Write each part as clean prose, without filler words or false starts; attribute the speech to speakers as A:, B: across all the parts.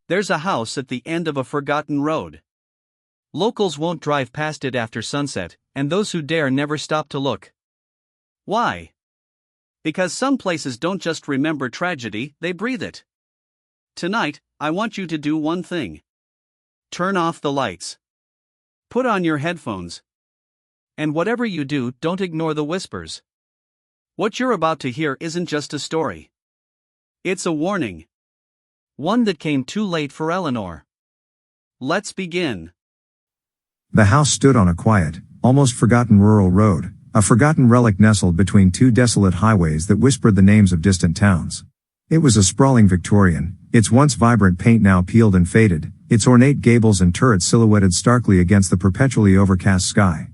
A: There's a house at the end of a forgotten road. Locals won't drive past it after sunset, and those who dare never stop to look. Why? Because some places don't just remember tragedy, they breathe it. Tonight, I want you to do one thing. Turn off the lights. Put on your headphones. And whatever you do, don't ignore the whispers. What you're about to hear isn't just a story. It's a warning. One that came too late for Eleanor. Let's begin.
B: The house stood on a quiet, almost forgotten rural road, a forgotten relic nestled between two desolate highways that whispered the names of distant towns. It was a sprawling Victorian, its once vibrant paint now peeled and faded, its ornate gables and turrets silhouetted starkly against the perpetually overcast sky.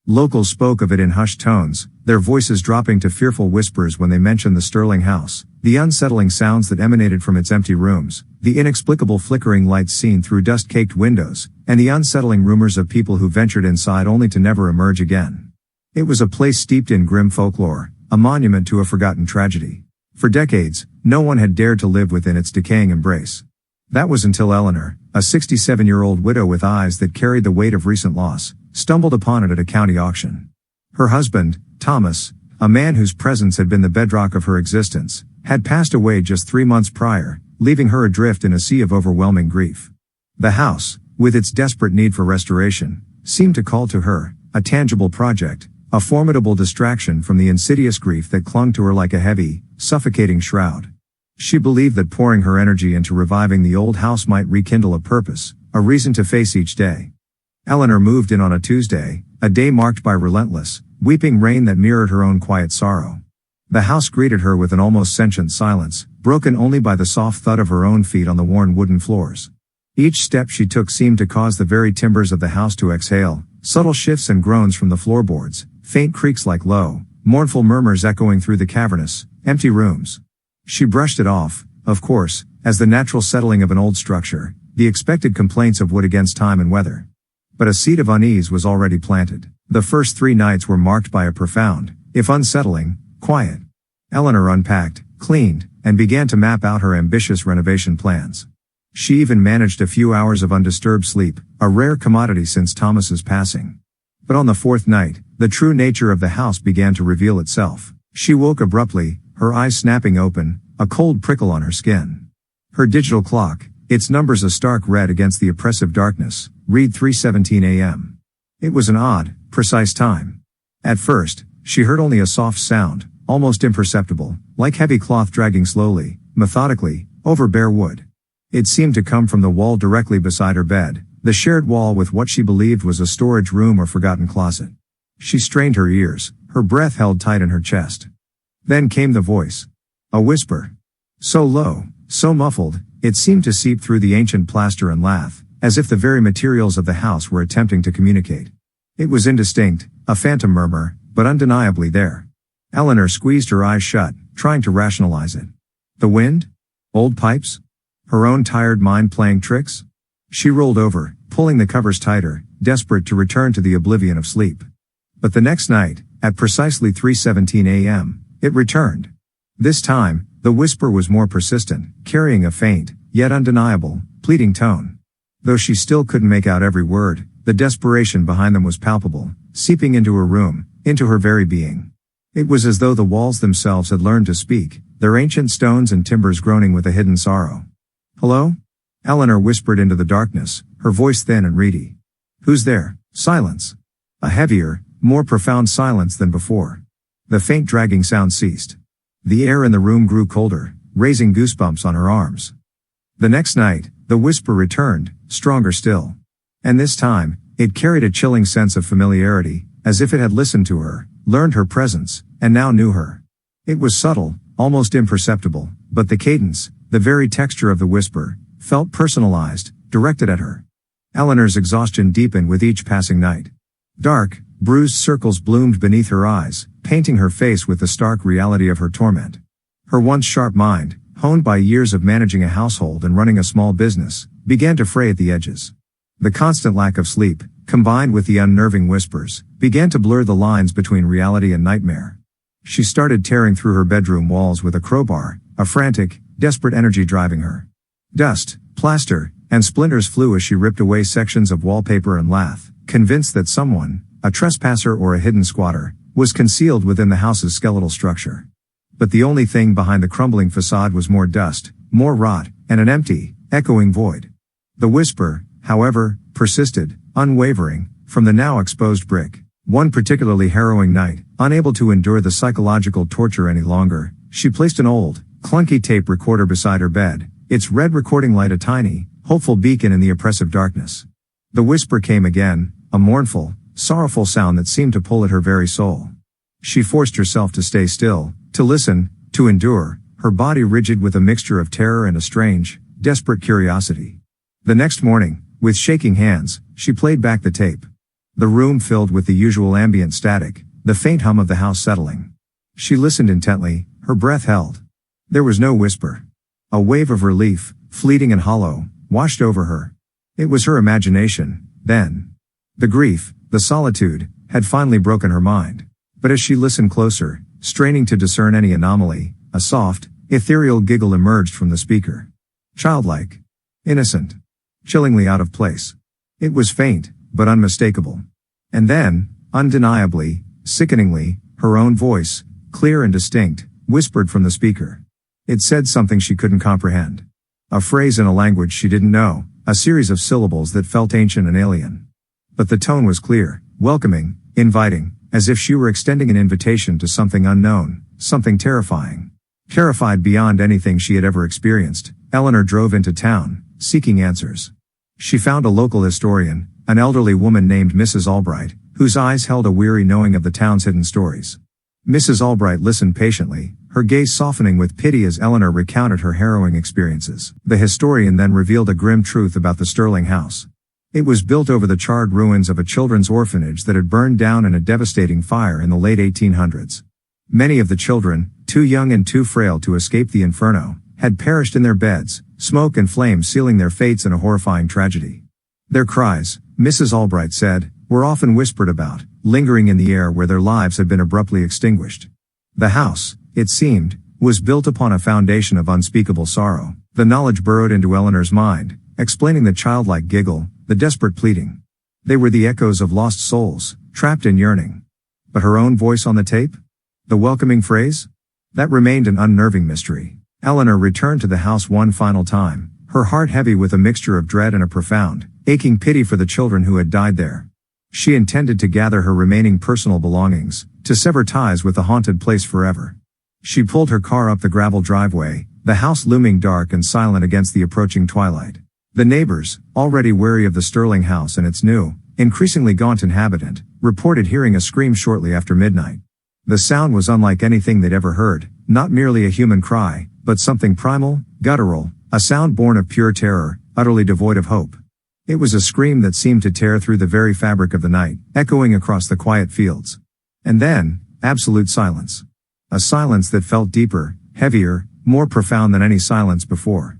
B: Locals spoke of it in hushed tones, their voices dropping to fearful whispers when they mentioned the Sterling house, the unsettling sounds that emanated from its empty rooms, the inexplicable flickering lights seen through dust-caked windows, and the unsettling rumors of people who ventured inside only to never emerge again. It was a place steeped in grim folklore, a monument to a forgotten tragedy. For decades, no one had dared to live within its decaying embrace. That was until Eleanor, a 67-year-old widow with eyes that carried the weight of recent loss, stumbled upon it at a county auction. Her husband, Thomas, a man whose presence had been the bedrock of her existence, had passed away just 3 months prior, leaving her adrift in a sea of overwhelming grief. The house, with its desperate need for restoration, seemed to call to her, a tangible project, a formidable distraction from the insidious grief that clung to her like a heavy, suffocating shroud. She believed that pouring her energy into reviving the old house might rekindle a purpose, a reason to face each day. Eleanor moved in on a Tuesday, a day marked by relentless, weeping rain that mirrored her own quiet sorrow. The house greeted her with an almost sentient silence, broken only by the soft thud of her own feet on the worn wooden floors. Each step she took seemed to cause the very timbers of the house to exhale, subtle shifts and groans from the floorboards, faint creaks like low, mournful murmurs echoing through the cavernous, empty rooms. She brushed it off, of course, as the natural settling of an old structure, the expected complaints of wood against time and weather. But a seed of unease was already planted. The first 3 nights were marked by a profound, if unsettling, quiet. Eleanor unpacked, cleaned, and began to map out her ambitious renovation plans. She even managed a few hours of undisturbed sleep, a rare commodity since Thomas's passing. But on the 4th night, the true nature of the house began to reveal itself. She woke abruptly, her eyes snapping open, a cold prickle on her skin. Her digital clock, its numbers a stark red against the oppressive darkness, read 3:17 a.m. It was an odd, precise time. At first, she heard only a soft sound, almost imperceptible, like heavy cloth dragging slowly, methodically, over bare wood. It seemed to come from the wall directly beside her bed, the shared wall with what she believed was a storage room or forgotten closet. She strained her ears, her breath held tight in her chest. Then came the voice. A whisper. So low, so muffled, it seemed to seep through the ancient plaster and lath, as if the very materials of the house were attempting to communicate. It was indistinct, a phantom murmur, but undeniably there. Eleanor squeezed her eyes shut, trying to rationalize it. The wind? Old pipes? Her own tired mind playing tricks? She rolled over, pulling the covers tighter, desperate to return to the oblivion of sleep. But the next night, at precisely 3:17 a.m., it returned. This time, the whisper was more persistent, carrying a faint, yet undeniable, pleading tone. Though she still couldn't make out every word, the desperation behind them was palpable, seeping into her room, into her very being. It was as though the walls themselves had learned to speak, their ancient stones and timbers groaning with a hidden sorrow. Hello? Eleanor whispered into the darkness, her voice thin and reedy. Who's there? Silence. A heavier, more profound silence than before. The faint dragging sound ceased. The air in the room grew colder, raising goosebumps on her arms. The next night, the whisper returned, stronger still. And this time, it carried a chilling sense of familiarity, as if it had listened to her, learned her presence, and now knew her. It was subtle, almost imperceptible, but the cadence, the very texture of the whisper, felt personalized, directed at her. Eleanor's exhaustion deepened with each passing night. Dark, bruised circles bloomed beneath her eyes, painting her face with the stark reality of her torment. Her once sharp mind, honed by years of managing a household and running a small business, began to fray at the edges. The constant lack of sleep, combined with the unnerving whispers, began to blur the lines between reality and nightmare. She started tearing through her bedroom walls with a crowbar, a frantic, desperate energy driving her. Dust, Plaster and splinters flew as she ripped away sections of wallpaper and lath, convinced that someone, a trespasser or a hidden squatter, was concealed within the house's skeletal structure. But the only thing behind the crumbling facade was more dust, more rot, and an empty, echoing void. The whisper, however, persisted, unwavering, from the now exposed brick. One particularly harrowing night, unable to endure the psychological torture any longer, she placed an old, clunky tape recorder beside her bed, its red recording light a tiny, hopeful beacon in the oppressive darkness. The whisper came again, a mournful, sorrowful sound that seemed to pull at her very soul. She forced herself to stay still, to listen, to endure, her body rigid with a mixture of terror and a strange, desperate curiosity. The next morning, with shaking hands, she played back the tape. The room filled with the usual ambient static, the faint hum of the house settling. She listened intently, her breath held. There was no whisper. A wave of relief, fleeting and hollow, washed over her. It was her imagination, then. The grief, the solitude, had finally broken her mind. But as she listened closer, straining to discern any anomaly, a soft, ethereal giggle emerged from the speaker. Childlike. Innocent. Chillingly out of place. It was faint, but unmistakable. And then, undeniably, sickeningly, her own voice, clear and distinct, whispered from the speaker. It said something she couldn't comprehend. A phrase in a language she didn't know, a series of syllables that felt ancient and alien. But the tone was clear, welcoming, inviting, as if she were extending an invitation to something unknown, something terrifying. Terrified beyond anything she had ever experienced, Eleanor drove into town, seeking answers. She found a local historian, an elderly woman named Mrs. Albright, whose eyes held a weary knowing of the town's hidden stories. Mrs. Albright listened patiently, her gaze softening with pity as Eleanor recounted her harrowing experiences. The historian then revealed a grim truth about the Sterling house. It was built over the charred ruins of a children's orphanage that had burned down in a devastating fire in the late 1800s. Many of the children, too young and too frail to escape the inferno, had perished in their beds, smoke and flame sealing their fates in a horrifying tragedy. Their cries, Mrs. Albright said, were often whispered about, lingering in the air where their lives had been abruptly extinguished. The house, it seemed, was built upon a foundation of unspeakable sorrow. The knowledge burrowed into Eleanor's mind, explaining the childlike giggle, the desperate pleading. They were the echoes of lost souls, trapped in yearning. But her own voice on the tape? The welcoming phrase? That remained an unnerving mystery. Eleanor returned to the house one final time, her heart heavy with a mixture of dread and a profound, aching pity for the children who had died there. She intended to gather her remaining personal belongings, to sever ties with the haunted place forever. She pulled her car up the gravel driveway, the house looming dark and silent against the approaching twilight. The neighbors, already wary of the Sterling house and its new, increasingly gaunt inhabitant, reported hearing a scream shortly after midnight. The sound was unlike anything they'd ever heard, not merely a human cry, but something primal, guttural, a sound born of pure terror, utterly devoid of hope. It was a scream that seemed to tear through the very fabric of the night, echoing across the quiet fields. And then, absolute silence. A silence that felt deeper, heavier, more profound than any silence before.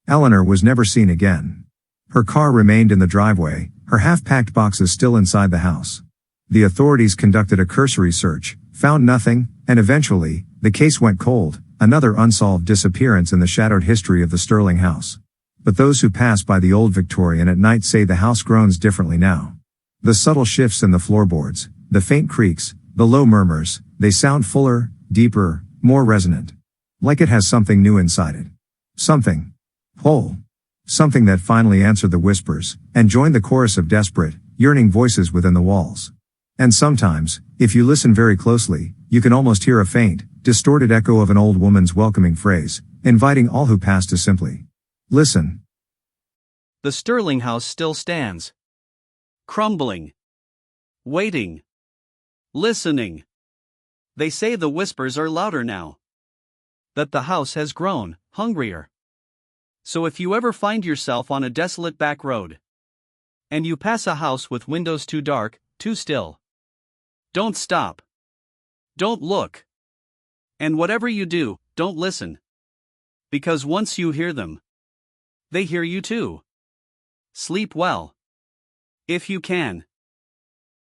B: Eleanor was never seen again. Her car remained in the driveway, her half-packed boxes still inside the house. The authorities conducted a cursory search, found nothing, and eventually, the case went cold, another unsolved disappearance in the shadowed history of the Sterling house. But those who pass by the old Victorian at night say the house groans differently now. The subtle shifts in the floorboards, the faint creaks, the low murmurs, they sound fuller, deeper, more resonant. Like it has something new inside it. Something whole. Something that finally answered the whispers, and joined the chorus of desperate, yearning voices within the walls. And sometimes, if you listen very closely, you can almost hear a faint, distorted echo of an old woman's welcoming phrase, inviting all who pass to simply listen.
A: The Sterling house still stands. Crumbling. Waiting. Listening. They say the whispers are louder now. That the house has grown, hungrier. So if you ever find yourself on a desolate back road, and you pass a house with windows too dark, too still, don't stop. Don't look. And whatever you do, don't listen. Because once you hear them, they hear you too. Sleep well. If you can.